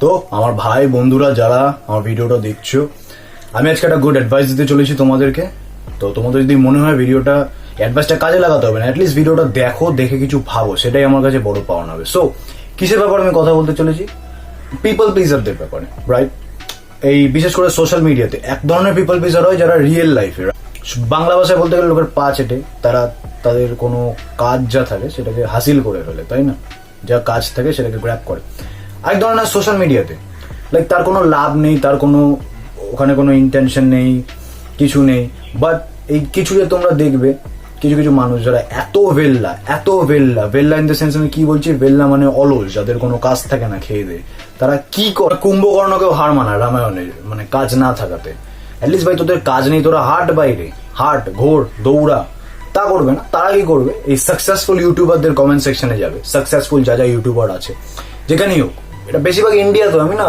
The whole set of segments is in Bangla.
তো আমার ভাই বন্ধুরা যারা আমার ভিডিওটা দেখছো, আমি আজকে একটা গুড অ্যাডভাইস দিতে চলেছি তোমাদেরকে। তো তোমাদের যদি মনে হয় ভিডিওটা অ্যাডভাইসটা কাজে লাগাতে হবে না, অ্যাটলিস্ট ভিডিওটা দেখো, দেখে কিছু ভাবো, সেটাই আমার কাছে বড় পাওনা হবে। সো কিসের ব্যাপারে আমি কথা বলতে চলেছি? পিপল প্লিজারদের ব্যাপারে, রাইট? এই বিশেষ করে সোশ্যাল মিডিয়াতে এক ধরনের পিপল প্লিজার হয় যারা রিয়েল লাইফে, বাংলা ভাষায় বলতে গেলে লোকের পা চেটে, তারা তাদের কোনো কাজ যা থাকে সেটাকে হাসিল করে ফেলে, তাই না? যা কাজ থাকে সেটাকে গ্র্যাব করে। এক ধরনের সোশ্যাল মিডিয়াতে লাইক তার কোনো লাভ নেই, তার কোনো ওখানে কোনো ইন্টেনশন নেই, কিছু নেই। বাট এই কিছু যে তোমরা দেখবে কিছু কিছু মানুষ যারা এত ভেল্লা ইন দ্য সেন্স, আমি কি বলছি, ভেল্লা মানে অলস, যাদের কোনো কাজ থাকে না খেয়ে দেয়, তারা কি করে কুম্ভকর্ণকেও হার মানায় রামায়ণের, মানে কাজ না থাকাতে। অ্যাটলিস্ট ভাই তোদের কাজ নেই, তোরা হাট বাইরে হাট ঘোর দৌড়া, তা করবে না। তারা কি করবে? এই সাকসেসফুল ইউটিউবারদের কমেন্ট সেকশনে যাবে, সাকসেসফুল যা যা ইউটিউবার আছে যেখানেই হোক। এটা বেশিরভাগ ইন্ডিয়াতে, আমি না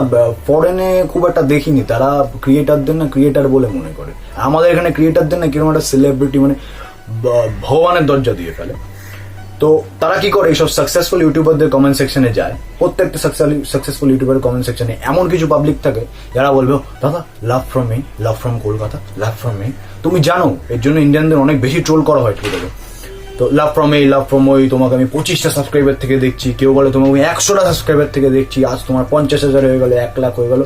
ফরেনে খুব একটা দেখিনি, তারা ক্রিয়েটারদের না ক্রিয়েটার বলে মনে করে। আমাদের এখানে ক্রিয়েটারদের না কিরকম একটা সেলিব্রিটি, মানে ভগবানের দরজা দিয়ে ফেলে। তো তারা কি করে? এইসব সাকসেসফুল ইউটিউবারদের কমেন্ট সেকশনে যায়। প্রত্যেকটা সাকসেসফুল ইউটিউবারের কমেন্ট সেকশনে এমন কিছু পাবলিক থাকে যারা বলবে, দাদা love from me, love from Kolkata, love from me. তুমি জানো এর জন্য ইন্ডিয়ানদের অনেক বেশি ট্রোল করা হয় টুইটারে। তো লাভ ফ্রম এই, লাভ ফ্রম ওই, তোমাকে আমি 25টা সাবস্ক্রাইবার থেকে দেখছি, কেউ বলে তোমাকে আমি 100টা সাবস্ক্রাইবার থেকে দেখছি, আজ তোমার 50,000 হয়ে গেল, 1 লাখ হয়ে গেল।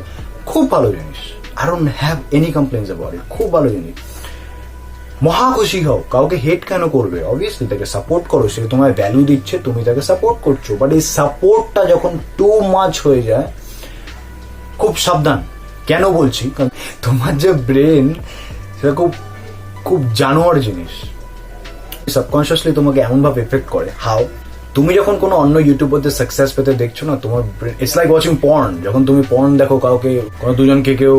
খুব ভালো জিনিস, I don't have any complaints about it. খুব ভালো জিনিস, মহা খুশি হও। কাউকে হেট কেন করবে? অবভিয়াসলি তাকে সাপোর্ট করো, সে তোমায় ভ্যালু দিচ্ছে, তুমি তাকে সাপোর্ট করছো। বাট এই সাপোর্টটা যখন টু মাচ হয়ে যায়, খুব সাবধান। কেন বলছি? কারণ তোমার যে ব্রেন, সেটা খুব খুব জানোয়ার জিনিস, সাবকনশিয়াসলি তোমাকে এমন ভাবে এফেক্ট করে। হাউ? তুমি যখন কোনো অন্য ইউটিউবারদের সাকসেস পেতে দেখছো না, তোমার ইটস লাইক ওয়াচিং পর্ন। যখন তুমি পর্ন দেখো, কাউকে কোনো দুজনকে কেউ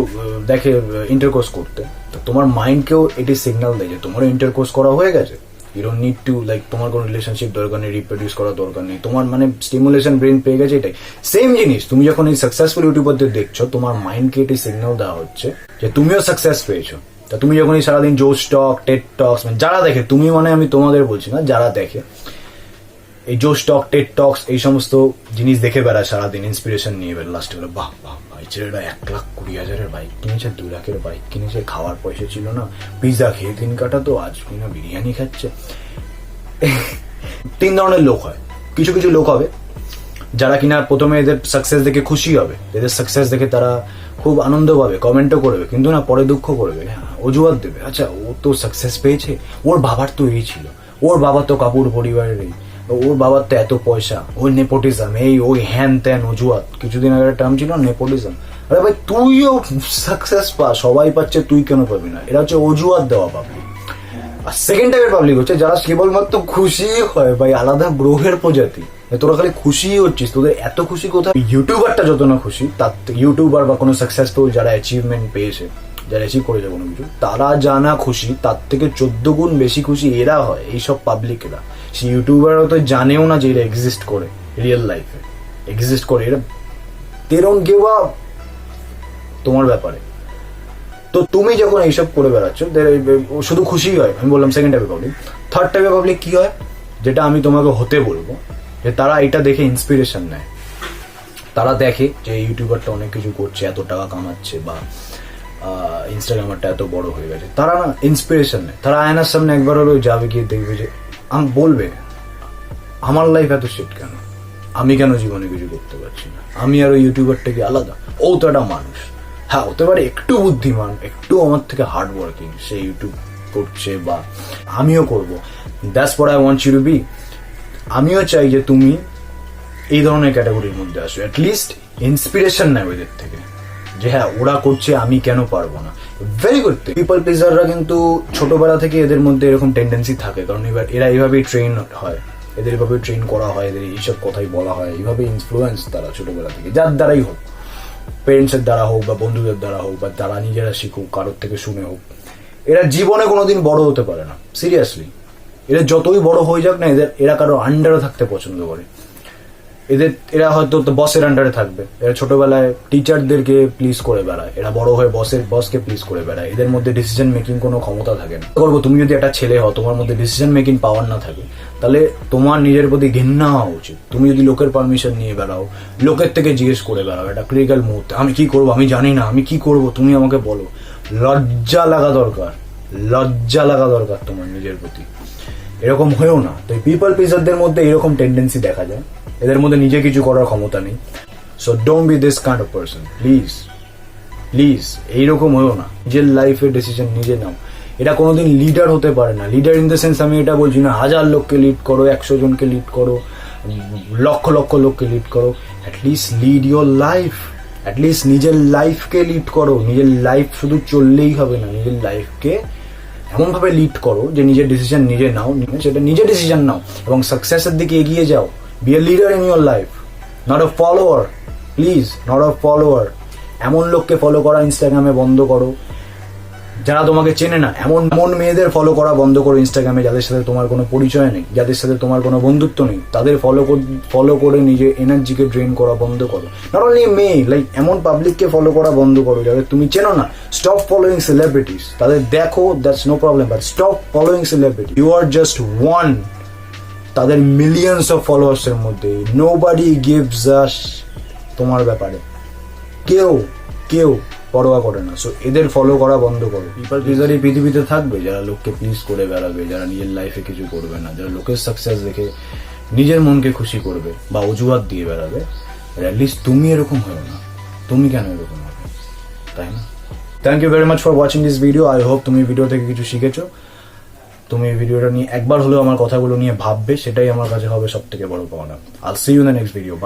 দেখে ইন্টারকোর্স করতে, তো তোমার মাইন্ডকেও এটি সিগন্যাল দেয় যে তোমারও ইন্টারকোর্স করা হয়ে গেছে। You don't need to like, তোমার কোনো রিলেশনশিপ দরকার নেই, রিপ্রোডিউস করার দরকার নেই, তোমার মানে স্টিমুলেশন ব্রেন পেয়ে গেছে। এটাই সেম জিনিস, তুমি যখন এই সাকসেসফুল ইউটিউবারদের দেখছো, তোমার মাইন্ডকে এটি সিগন্যাল দেওয়া হচ্ছে যে তুমিও সাকসেস পেয়েছো। তা তুমি যখন এই সারাদিন জোস টক, টেড টক্স, মানে যারা দেখে, তুমি মানে আমি তোমাদের বলছি না, যারা দেখে এই জোস টক, টেড টক্স, এই সমস্ত জিনিস দেখে বেড়ায় সারাদিন, ইন্সপিরেশন নিয়ে বেড়ে, লাস্টে বলে বাহ বাহ ভাই ছেলেটা 1,20,000 বাইক কিনেছে, 2 লাখের বাইক কিনেছে, খাওয়ার পয়সা ছিল না, পিৎজা খেয়ে দিন কাটাতো, আজ কিনা বিরিয়ানি খাচ্ছে। 3 ধরনের লোক হয়। কিছু কিছু লোক হবে যারা কিনা প্রথমে এদের সাকসেস দেখে খুশি হবে, এদের সাকসেস দেখে তারা খুব আনন্দ পাবে, কমেন্টও করবে, কিন্তু না পরে দুঃখ করবে, অজুহাত দেবে। আচ্ছা, ও তো সাকসেস পেয়েছে, ওর বাবার তো এই ছিল, ওর বাবা তো কাপুর পরিবারের, এই ওর বাবার তো এত পয়সা, ওই নেপোটিজম, এই ওই হ্যান ত্যান অজুহাত। কিছুদিন আগে টার্ম ছিল নেপোটিজম। আরে ভাই, তুইও সাকসেস পা, সবাই পাচ্ছে, তুই কেন পাবি না? এটা হচ্ছে অজুহাত দেওয়া পাবলিক। আর সেকেন্ড টাইপের পাবলিক হচ্ছে যারা কেবলমাত্র খুশি হয়, ভাই আলাদা গ্রহের প্রজাতি। তোরা খালি খুশি হচ্ছিস, তোদের এত খুশি কোথায়? ইউটিউবারটা যত না খুশি, তার ইউটিউবার বা কোনো সাকসেসফুল যারা অ্যাচিভমেন্ট পেয়েছে, যারা অ্যাচিভ করেছে কোনো কিছু, তারা যা না খুশি, তার থেকে 14 গুণ বেশি খুশি এরা হয়, এইসব পাবলিকেরা। সে ইউটিউবাররা তো জানেও না যে এরা এক্সিস্ট করে, রিয়েল লাইফে এক্সিস্ট করে। এরা they don't give up তোমার ব্যাপারে। তো তুমি যখন এইসব করে বেড়াচ্ছ, শুধু খুশি হয়, আমি বললাম সেকেন্ড টাইপের পাবলিক। থার্ড টাইপের পাবলিক কি হয়, যেটা আমি তোমাকে হতে বলবো, যে তারা এটা দেখে ইন্সপিরেশন নেয়। তারা দেখে যে ইউটিউবারটা অনেক কিছু করছে, এত টাকা কামাচ্ছে, বা ইনস্টাগ্রামারটা এত বড় হয়ে গেছে, তারা না ইন্সপিরেশন নেয়। তারা আয়নার সামনে একবার হলেও যাবে, গিয়ে দেখবে যে আমি বলবে, আমার লাইফ এত শিট কেন, আমি কেন জীবনে কিছু করতে পারছি না, আমি আর ওই ইউটিউবারটা কি আলাদা? ও তো একটা মানুষ, হ্যাঁ হতে পারে একটু বুদ্ধিমান, একটু আমার থেকে হার্ড ওয়ার্কিং, সে ইউটিউব করছে, বা আমিও করবো। That's what I want you to be. আমিও চাই যে তুমি এই ধরনের ক্যাটাগরির মধ্যে আসো, অ্যাটলিস্ট ইন্সপিরেশন নেয় ওদের থেকে, যে হ্যাঁ ওরা করছে, আমি কেন পারবো না। Very good. পিপল প্লিজাররা কিন্তু ছোটবেলা থেকে এদের মধ্যে এরকম টেন্ডেন্সি থাকে, কারণ এবার এরা এইভাবেই ট্রেন হয়, এদের এভাবে ট্রেন করা হয়, এদের এইসব কথাই বলা হয়, এইভাবে ইনফ্লুয়েন্স তারা ছোটবেলা থেকে, যার দ্বারাই হোক, পেরেন্টসের দ্বারা হোক, বা বন্ধুদের দ্বারা হোক, বা তারা নিজেরা শিখুক, কারোর থেকে শুনে হোক। এরা জীবনে কোনোদিন বড় হতে পারে না, সিরিয়াসলি। এরা যতই বড় হয়ে যাক না, এরা কারো আন্ডারে থাকতে পছন্দ করে। এরা হয়তো বসের আন্ডারে থাকবে, এরা ছোটবেলায় টিচারদেরকে প্লিজ করে বেড়ায়, এরা বড় হয়ে বসকে প্লিজ করে বেড়ায়। এদের মধ্যে ডিসিশন মেকিং কোনো ক্ষমতা থাকে না। করবো, তুমি যদি একটা ছেলে হও, তোমার মধ্যে ডিসিশন মেকিং পাওয়ার না থাকে, তাহলে তোমার নিজের প্রতি ঘৃণা হওয়া উচিত। তুমি যদি লোকের পারমিশন নিয়ে বেড়াও, লোকের থেকে জিজ্ঞেস করে বেড়াও, এটা ক্রিটিক্যাল মুহূর্তে আমি কি করবো, আমি জানি না, আমি কি করব, তুমি আমাকে বলো, লজ্জা লাগা দরকার, লজ্জা লাগা দরকার তোমার নিজের প্রতি। এরকম হয়েও না। তো পিপল প্লিজারদের মধ্যে এরকম টেন্ডেন্সি দেখা যায়, এদের মধ্যে নিজে কিছু করার ক্ষমতা নেই। So don't be this kind of person, please please. এইরকম হয়েও না, নিজের লাইফের ডিসিশন নিজে নাও। এটা কোনোদিন লিডার হতে পারে না। লিডার ইন দ্য সেন্স আমি এটা বলছি না 1000 লোককে লিড করো, 100 জনকে লিড করো, লক্ষ লক্ষ লোককে লিড করো। At least lead your life, at least নিজের লাইফকে লিড করো। নিজের লাইফ শুধু চললেই হবে না, নিজের লাইফকে এমনভাবে লিড করো যে নিজের ডিসিশন নিজে নাও, সেটা নিজের ডিসিশন নাও এবং সাকসেসের দিকে এগিয়ে যাও। Be a leader in your life, not a follower, please, not a follower. এমন লোককে ফলো করা ইনস্টাগ্রামে বন্ধ করো যারা তোমাকে চেনে না। এমন মেয়েদের ফলো করা বন্ধ করো ইনস্টাগ্রামে যাদের সাথে তোমার কোনো পরিচয় নেই, যাদের সাথে তোমার কোনো বন্ধুত্ব নেই। তাদের ফলো করে নিজের এনার্জিকে ড্রেন করা বন্ধ করো। নট অনলি মেয়ে, লাইক এমন পাবলিককে ফলো করা বন্ধ করো যাদের তুমি চেনো না। Stop following celebrities. তাদের দেখো, that's no problem, but stop following celebrity. You are just one তাদের মিলিয়ন্স অফ ফলোয়ার্সের মধ্যে। নোবডি গিভস আ তোমার ব্যাপারে, কেউ পরোয়া করে না। সো এদের ফলো করা বন্ধ করো। পিপল প্লিজার এই পৃথিবীতে থাকবে যারা লোককে প্লিজ করে বেড়াবে, যারা নিজের লাইফে কিছু করবে না, যারা লোকের সাকসেস দেখে নিজের মনকে খুশি করবে বা অজুহাত দিয়ে বেড়াবে। অ্যাটলিস্ট তুমি এরকম হও না। তুমি কেন এরকম হবে, তাই না? Thank you very much for watching this video. I hope তুমি ভিডিও থেকে কিছু শিখেছো। তুমি ভিডিওটা নিয়ে একবার হলেও আমার কথাগুলো নিয়ে ভাববে, সেটাই আমার কাছে হবে সব থেকে বড় পাওনা। I'll see you in the next video.